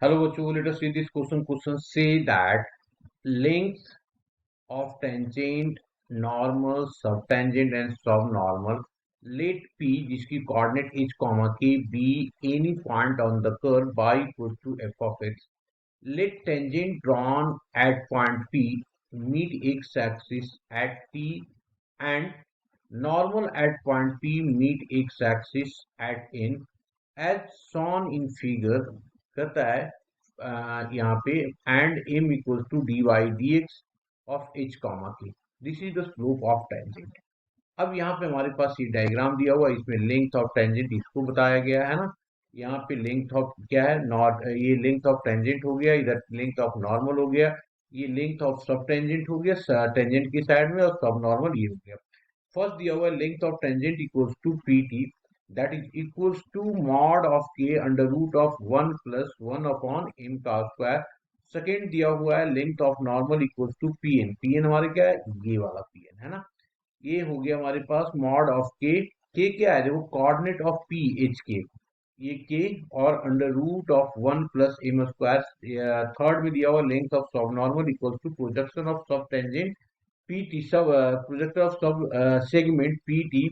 Hello, Vachu. Let us see this question. Question say that length of tangent, normal, subtangent, and subnormal. Let P, जिसकी coordinate h, k, be any point on the curve y equals to f of x. Let tangent drawn at point P meet x-axis at t and normal at point P meet x-axis at n as shown in figure. कहता है यहाँ पे and m equals to dy dx of h comma k. This is the slope of tangent. अब यहाँ पे हमारे पास ये डायग्राम दिया हुआ है, इसमें लेंथ ऑफ टेंजेंट इसको बताया गया है ना। यहाँ पे लेंथ ऑफ क्या है, नॉट ये लेंथ ऑफ टेंजेंट हो गया, इधर लेंथ ऑफ नॉर्मल हो गया, ये लेंथ ऑफ सब टेंजेंट हो गया टेंजेंट की साइड में, और सब नॉर्मल ये हो गया। फर्स्ट दिया हुआ है length of tangent equals to P T, that is equals to mod of के under root of 1 plus 1 upon M का स्क्वायर। सेकेंड दिया हुआ है length of normal equals to P N, P N हमारे क्या है, ये वाला पी एन है ना। ये हो गया हमारे पास मॉड ऑफ के क्या है, देखो कोऑर्डिनेट ऑफ पी एच के, ये के और under root of 1 plus M square. Third में दिया हुआ length of subnormal equal to projection of subtangent P T, sub projector of sub segment P T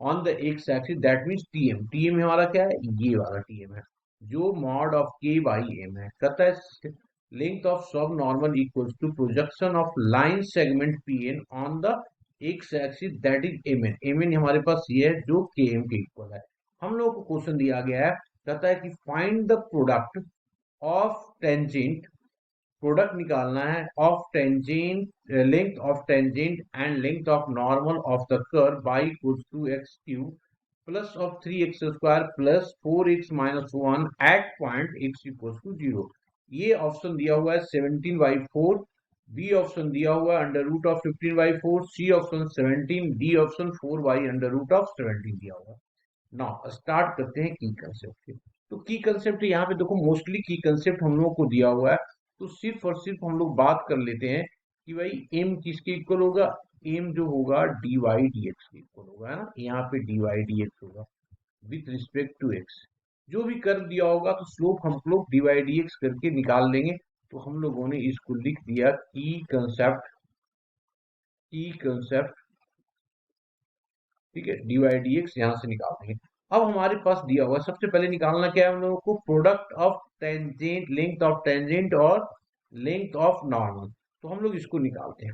on the x axis, that means TM. TM हमारा क्या है, ये वाला TM है जो mod of k by M है। कहता है length of subnormal equals to projection of line segment P N on the x axis, that is M N. M N हमारे पास ये है जो के एम के इक्वल है। हम लोग को क्वेश्चन दिया गया है, कहता है कि find the product of tangent, product निकालना है of tangent, length of tangent and length of normal of the curve by equals to x cube plus of 3x square plus 4x minus 1 at point x equals to 0। ये option दिया हुआ है 17/4, B option दिया हुआ है under root of 15/4, C option 17, D option 4 under root of 17 दिया हुआ है। नाउ स्टार्ट करते हैं की कंसेप्ट के। तो की कंसेप्ट यहाँ पे देखो, मोस्टली की कंसेप्ट हम लोगों को दिया हुआ है, तो सिर्फ और सिर्फ हम लोग बात कर लेते हैं कि भाई एम किसके इक्वल होगा। एम जो होगा डी वाई डी एक्स के इक्वल होगा, है ना। यहाँ पे डी वाई डी एक्स होगा विथ रिस्पेक्ट टू एक्स। जो भी कर्व दिया होगा तो स्लोप हम लोग डी वाई डी एक्स करके निकाल लेंगे। तो हम लोगों ने इसको लिख दिया की कंसेप्ट, की कंसेप्ट, ठीक है, डी वाई डी एक्स यहाँ से निकाल देंगे। अब हमारे पास दिया हुआ है, सबसे पहले निकालना क्या है हम लोगों को, product of tangent, length of tangent और लेंथ ऑफ नॉर्मल। तो हम लोग इसको निकालते हैं।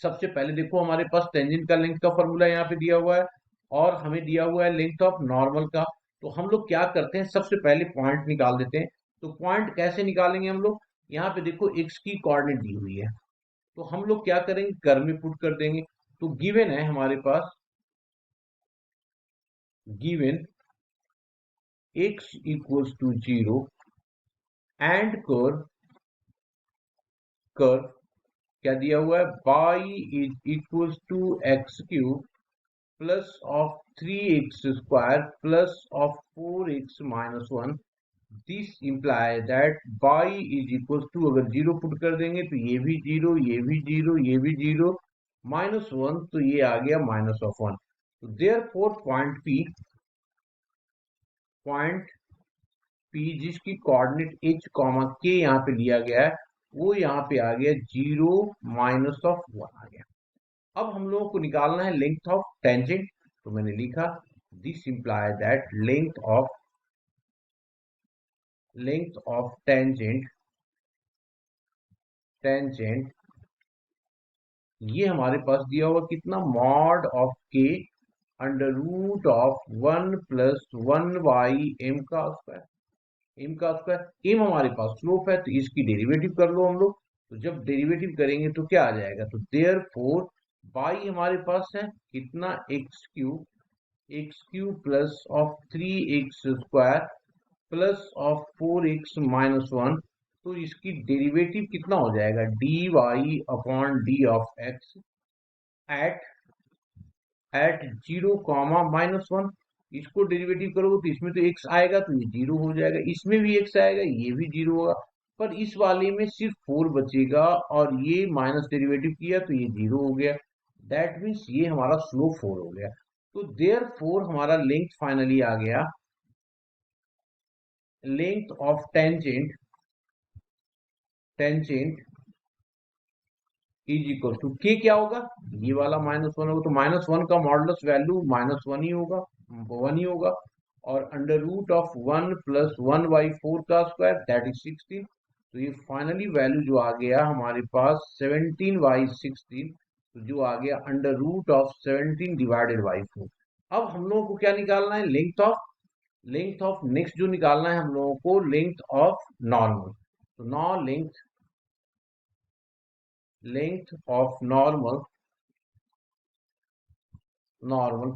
सबसे पहले देखो हमारे पास टेंजेंट का लेंथ का फॉर्मूला यहाँ पे दिया हुआ है, और हमें दिया हुआ है लेंथ ऑफ नॉर्मल का। तो हम लोग क्या करते हैं, सबसे पहले पॉइंट निकाल देते हैं। तो पॉइंट कैसे निकालेंगे हम लोग, यहाँ पे देखो एक्स की कोऑर्डिनेट दी हुई है, तो हम लोग क्या करेंगे, कर्व में पुट कर देंगे। तो गिवन है हमारे पास, given x equals to 0 and curve क्या दिया हुआ है, y is equals to x cube plus of 3x square plus of 4x minus 1। This imply that y is equals to, अगर जीरो पुट कर देंगे तो ये भी जीरो, ये भी जीरो, ये भी जीरो, माइनस 1 तो ये आ गया माइनस ऑफ 1। तो देयरफॉर पॉइंट पी जिसकी कोऑर्डिनेट एच कॉमा के यहाँ पे लिया गया है, वो यहाँ पे आ गया 0 माइनस ऑफ 1 आ गया। अब हम लोगों को निकालना है लेंथ ऑफ टेंजेंट। तो मैंने लिखा this imply that length of tangent, tangent ये हमारे पास दिया हुआ कितना, मॉड ऑफ के under root of 1 plus 1 by M का स्क्वायर। एम का स्क्वायर, एम हमारे पास स्लोप है तो इसकी डेरिवेटिव कर लो हम लोग। तो जब डेरिवेटिव करेंगे तो क्या आ जाएगा, तो देयरफॉर बाई हमारे पास है कितना, x cube plus of 3x square plus of 4x minus 1। तो इसकी डेरिवेटिव कितना हो जाएगा, d y upon d of x at at 0 comma minus 1। इसको डेरिवेटिव करोगे तो इसमें तो x आएगा तो ये 0 हो जाएगा, इसमें भी x आएगा ये भी 0 होगा, पर इस वाले में सिर्फ 4 बचेगा, और ये माइनस डेरिवेटिव किया तो ये 0 हो गया। दैट मीन्स ये हमारा स्लोप 4 हो गया। तो देयरफॉर हमारा लेंथ फाइनली आ गया length of tangent is equal to k क्या होगा, ये वाला -1 होगा, तो -1 का मॉडुलस वैल्यू -1 ही होगा, 1 ही होगा। और अंडर रूट ऑफ 1 प्लस 1/4 का स्क्वायर दैट इज 16। तो ये फाइनली वैल्यू जो आ गया हमारे पास 17/16, तो जो आ गया under root of 17 divided by 4। अब हम लोगों को क्या निकालना है, लेंथ ऑफ नेक्स्ट जो निकालना है हम लोगों को लेंथ ऑफ नॉर्मल। तो नॉ लेंथ ऑफ नॉर्मल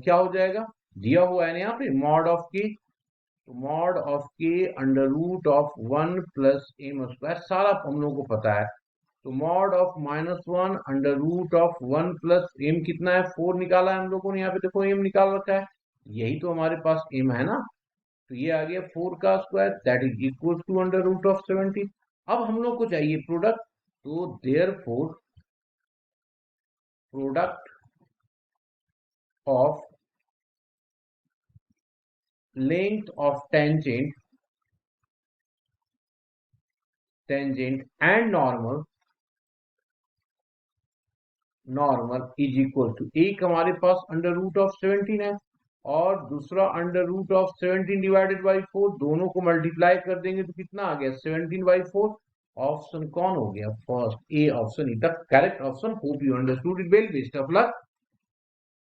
क्या हो जाएगा, दिया हुआ है ना यहाँ पे मॉड ऑफ के, तो मॉड ऑफ के under root of 1 plus M square, सारा हम लोगों को पता है। तो mod of -1 under root of 1 plus M कितना है, 4 निकाला है हम लोगों ने, यहाँ पे देखो एम निकाल रखा है, यही तो हमारे पास एम है ना। तो ये आ गया 4 का square that is equal to under root of 17। अब हम लोग को चाहिए प्रोडक्ट, तो therefore product of length of tangent and normal is equal to, एक हमारे पास अंडर रूट ऑफ 17 है और दूसरा under root of 17 divided by 4, दोनों को मल्टीप्लाई कर देंगे तो कितना आ गया 17/4। ऑप्शन कौन हो गया, first A option is the correct option. Hope you understood it well, best of luck.